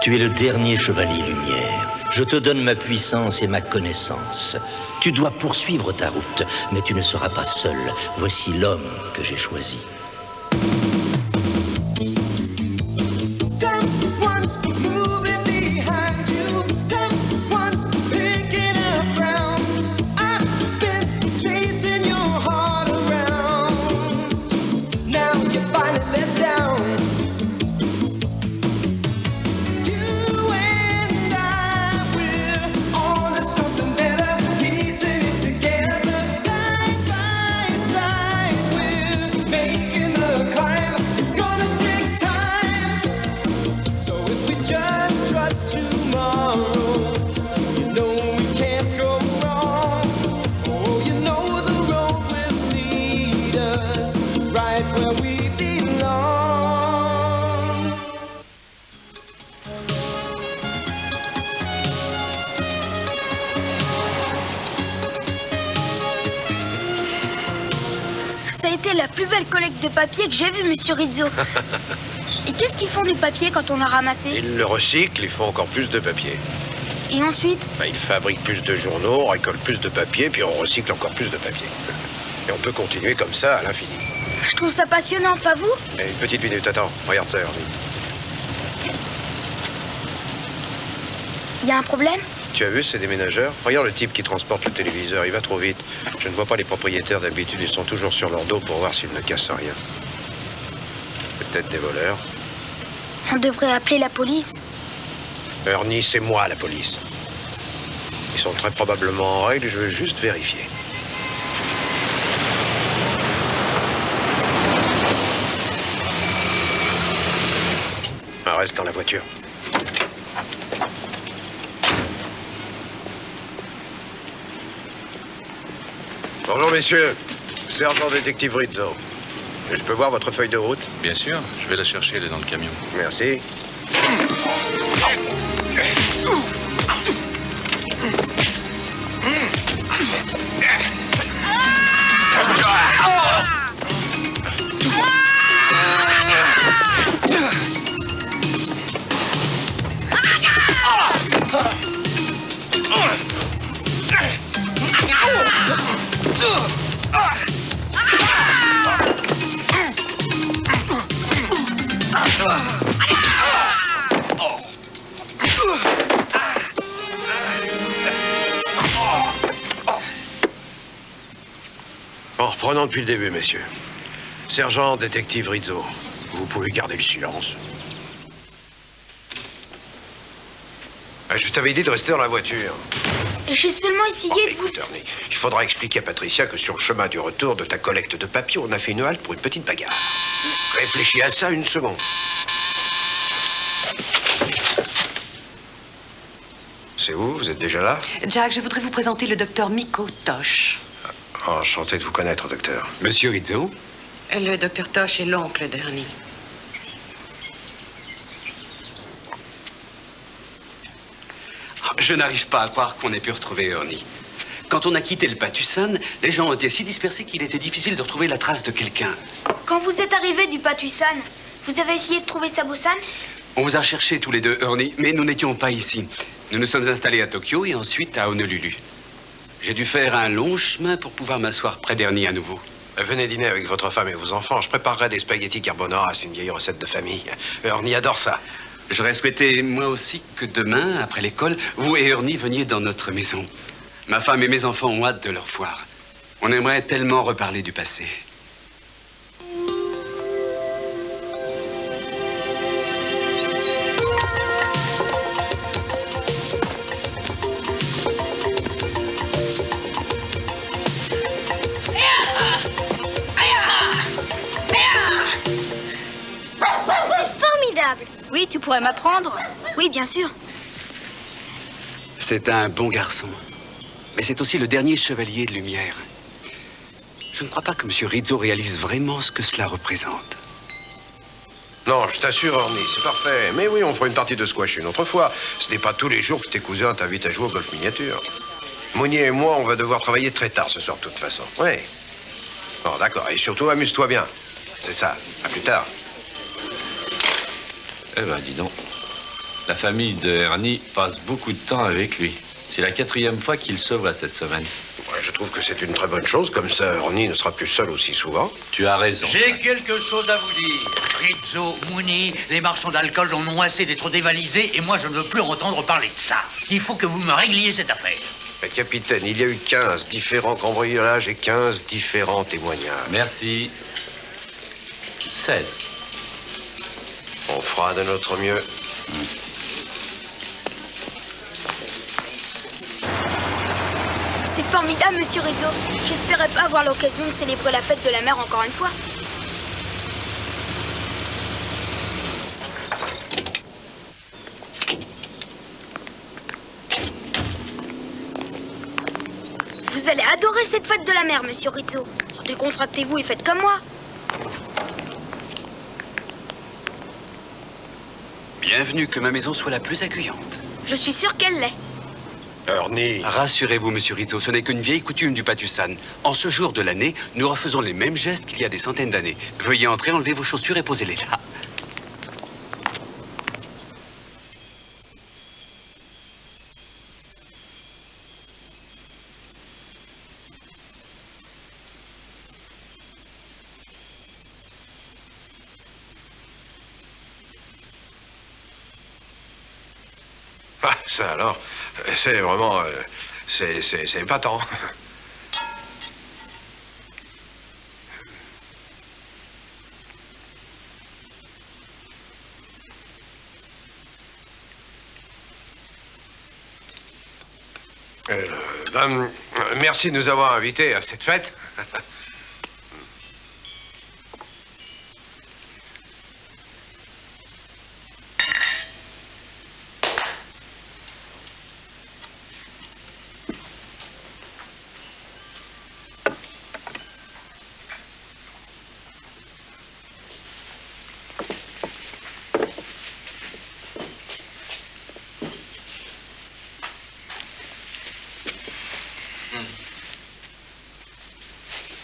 Tu es le dernier chevalier lumière. Je te donne ma puissance et ma connaissance. Tu dois poursuivre ta route, mais tu ne seras pas seul. Voici l'homme que j'ai choisi. La plus belle collecte de papier que j'ai vue, monsieur Rizzo. Et qu'est-ce qu'ils font du papier quand on l'a ramassé? Ils le recyclent, ils font encore plus de papier. Et ensuite? Ils fabriquent plus de journaux, on récolte plus de papier, puis on recycle encore plus de papier. Et on peut continuer comme ça à l'infini. Je trouve ça passionnant, pas vous? Et une petite minute, attends, regarde ça, Ernie. Il y a un problème? Tu as vu ces déménageurs? Regarde le type qui transporte le téléviseur, il va trop vite. Je ne vois pas les propriétaires d'habitude, ils sont toujours sur leur dos pour voir s'ils ne cassent rien. Peut-être des voleurs. On devrait appeler la police. Ernie, c'est moi la police. Ils sont très probablement en règle, je veux juste vérifier. Reste dans la voiture. Bonjour, messieurs. Sergent détective Rizzo. Je peux voir votre feuille de route? Bien sûr, je vais la chercher, elle est dans le camion. Merci. Bon, reprenons depuis le début, messieurs. Sergent détective Rizzo, vous pouvez garder le silence. Je t'avais dit de rester dans la voiture. J'ai seulement essayé de vous... Ernie, il faudra expliquer à Patricia que sur le chemin du retour de ta collecte de papier, on a fait une halte pour une petite bagarre. Réfléchis à ça une seconde. C'est vous êtes déjà là? Jack, je voudrais vous présenter le docteur Miko Tosh. Enchanté de vous connaître, docteur. Monsieur Rizzo? Le docteur Tosh est l'oncle d'Ernie. Je n'arrive pas à croire qu'on ait pu retrouver Ernie. Quand on a quitté le Patusan, les gens ont été si dispersés qu'il était difficile de retrouver la trace de quelqu'un. Quand vous êtes arrivé du Patusan, vous avez essayé de trouver Sabo-san? On vous a cherché tous les deux, Ernie, mais nous n'étions pas ici. Nous nous sommes installés à Tokyo et ensuite à Honolulu. J'ai dû faire un long chemin pour pouvoir m'asseoir près d'Ernie à nouveau. Venez dîner avec votre femme et vos enfants. Je préparerai des spaghettis carbonara. C'est une vieille recette de famille. Ernie adore ça. J'aurais souhaité, moi aussi, que demain, après l'école, vous et Ernie veniez dans notre maison. Ma femme et mes enfants ont hâte de leur voir. On aimerait tellement reparler du passé. Oui, tu pourrais m'apprendre. Oui, bien sûr. C'est un bon garçon. Mais c'est aussi le dernier chevalier de lumière. Je ne crois pas que M. Rizzo réalise vraiment ce que cela représente. Non, je t'assure, Ernie, c'est parfait. Mais oui, on fera une partie de squash une autre fois. Ce n'est pas tous les jours que tes cousins t'invitent à jouer au golf miniature. Mounier et moi, on va devoir travailler très tard ce soir, de toute façon. Oui. Bon, d'accord. Et surtout, amuse-toi bien. C'est ça. À plus tard. Eh ben, dis donc. La famille de Ernie passe beaucoup de temps avec lui. C'est la 4e fois qu'il se voit cette semaine. Ouais, je trouve que c'est une très bonne chose. Comme ça, Ernie ne sera plus seul aussi souvent. Tu as raison. J'ai quelque chose à vous dire. Rizzo, Mooney, les marchands d'alcool en ont assez d'être dévalisés et moi je ne veux plus entendre parler de ça. Il faut que vous me régliez cette affaire. Mais capitaine, il y a eu 15 différents cambriolages et 15 différents témoignages. Merci. 16. On fera de notre mieux. C'est formidable, monsieur Rizzo. J'espérais pas avoir l'occasion de célébrer la fête de la mer encore une fois. Vous allez adorer cette fête de la mer, monsieur Rizzo. Décontractez-vous et faites comme moi. Bienvenue, que ma maison soit la plus accueillante. Je suis sûr qu'elle l'est. Ernie. Rassurez-vous, monsieur Rizzo, ce n'est qu'une vieille coutume du Patusan. En ce jour de l'année, nous refaisons les mêmes gestes qu'il y a des centaines d'années. Veuillez entrer, enlever vos chaussures et posez-les là. Ah, ça alors, c'est vraiment... c'est épatant. Merci de nous avoir invités à cette fête.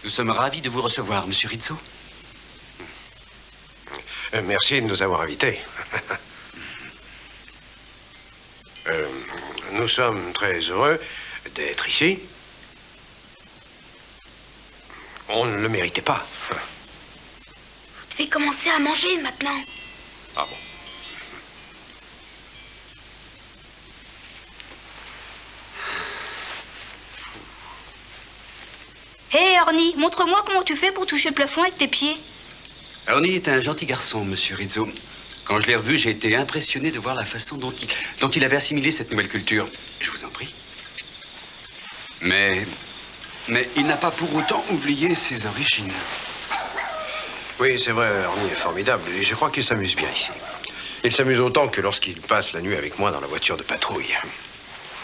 Nous sommes ravis de vous recevoir, monsieur Rizzo. Merci de nous avoir invités. Nous sommes très heureux d'être ici. On ne le méritait pas. Vous devez commencer à manger maintenant. Ah bon? Hé, Ernie, montre-moi comment tu fais pour toucher le plafond avec tes pieds. Ernie est un gentil garçon, monsieur Rizzo. Quand je l'ai revu, j'ai été impressionné de voir la façon dont il avait assimilé cette nouvelle culture. Je vous en prie. Mais il n'a pas pour autant oublié ses origines. Oui, c'est vrai, Ernie est formidable et je crois qu'il s'amuse bien ici. Il s'amuse autant que lorsqu'il passe la nuit avec moi dans la voiture de patrouille.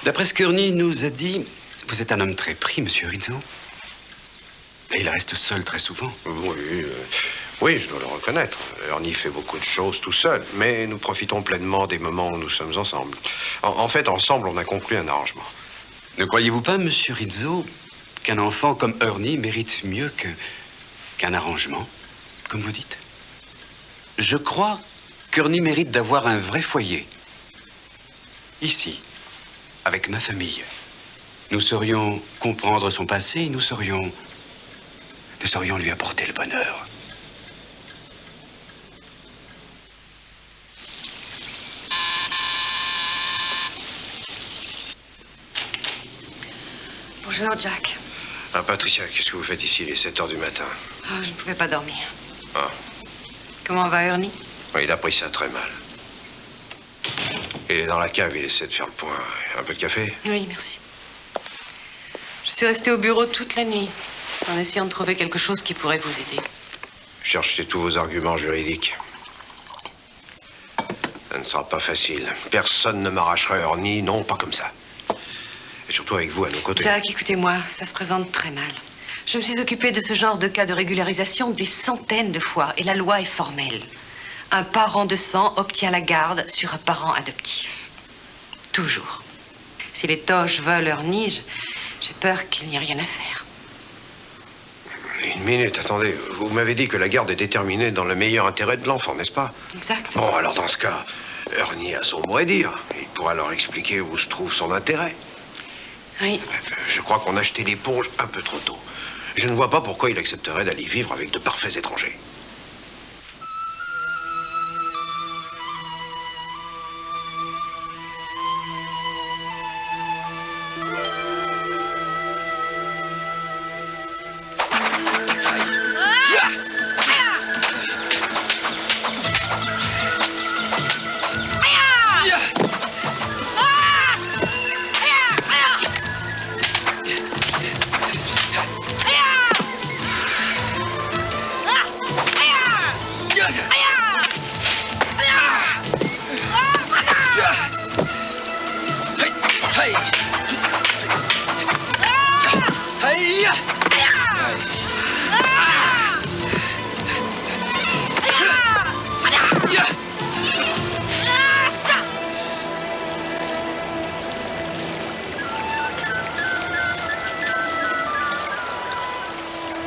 D'après ce qu'Ernie nous a dit, vous êtes un homme très pris, monsieur Rizzo. Et il reste seul très souvent. Oui, je dois le reconnaître. Ernie fait beaucoup de choses tout seul, mais nous profitons pleinement des moments où nous sommes ensemble. En fait, ensemble, on a conclu un arrangement. Ne croyez-vous pas, monsieur Rizzo, qu'un enfant comme Ernie mérite mieux qu'un arrangement, comme vous dites? Je crois qu'Ernie mérite d'avoir un vrai foyer. Ici, avec ma famille. Nous saurions comprendre son passé et nous saurions lui apporter le bonheur. Bonjour, Jack. Ah, Patricia, qu'est-ce que vous faites ici? Il est 7 heures du matin. Ah, je ne pouvais pas dormir. Ah, Comment va Ernie? oui, il a pris ça très mal. Il est dans la cave, il essaie de faire le point. Un peu de café? Oui, merci. Je suis restée au bureau toute la nuit, en essayant de trouver quelque chose qui pourrait vous aider. Cherchez tous vos arguments juridiques. Ça ne sera pas facile. Personne ne m'arrachera Ernie, non, pas comme ça. Et surtout avec vous à nos côtés. Jack, écoutez-moi, ça se présente très mal. Je me suis occupée de ce genre de cas de régularisation des centaines de fois, et la loi est formelle. Un parent de sang obtient la garde sur un parent adoptif. Toujours. Si les Tosh veulent Ernie, j'ai peur qu'il n'y ait rien à faire. Une minute, attendez. Vous m'avez dit que la garde est déterminée dans le meilleur intérêt de l'enfant, n'est-ce pas? Exact. Bon, alors dans ce cas, Ernie a son mot à dire. Il pourra leur expliquer où se trouve son intérêt. Oui. Je crois qu'on a jeté l'éponge un peu trop tôt. Je ne vois pas pourquoi il accepterait d'aller vivre avec de parfaits étrangers.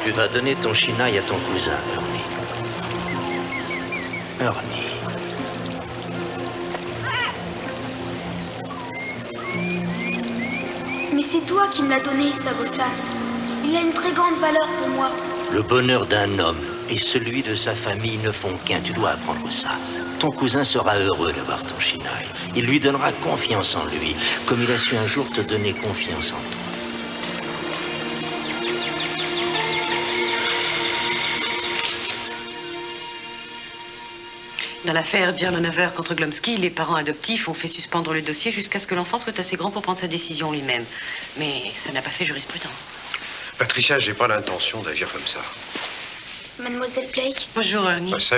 Tu vas donner ton chinaille à ton cousin, Ernie. Ernie. Mais c'est toi qui me l'as donné, Sabosa. Il a une très grande valeur pour moi. Le bonheur d'un homme et celui de sa famille ne font qu'un. Tu dois apprendre ça. Ton cousin sera heureux d'avoir ton chinaille. Il lui donnera confiance en lui, comme il a su un jour te donner confiance en toi. Dans l'affaire Djerlonover contre Glomsky, les parents adoptifs ont fait suspendre le dossier jusqu'à ce que l'enfant soit assez grand pour prendre sa décision lui-même. Mais ça n'a pas fait jurisprudence. Patricia, j'ai pas l'intention d'agir comme ça. Mademoiselle Blake. Bonjour, Ernie. Ça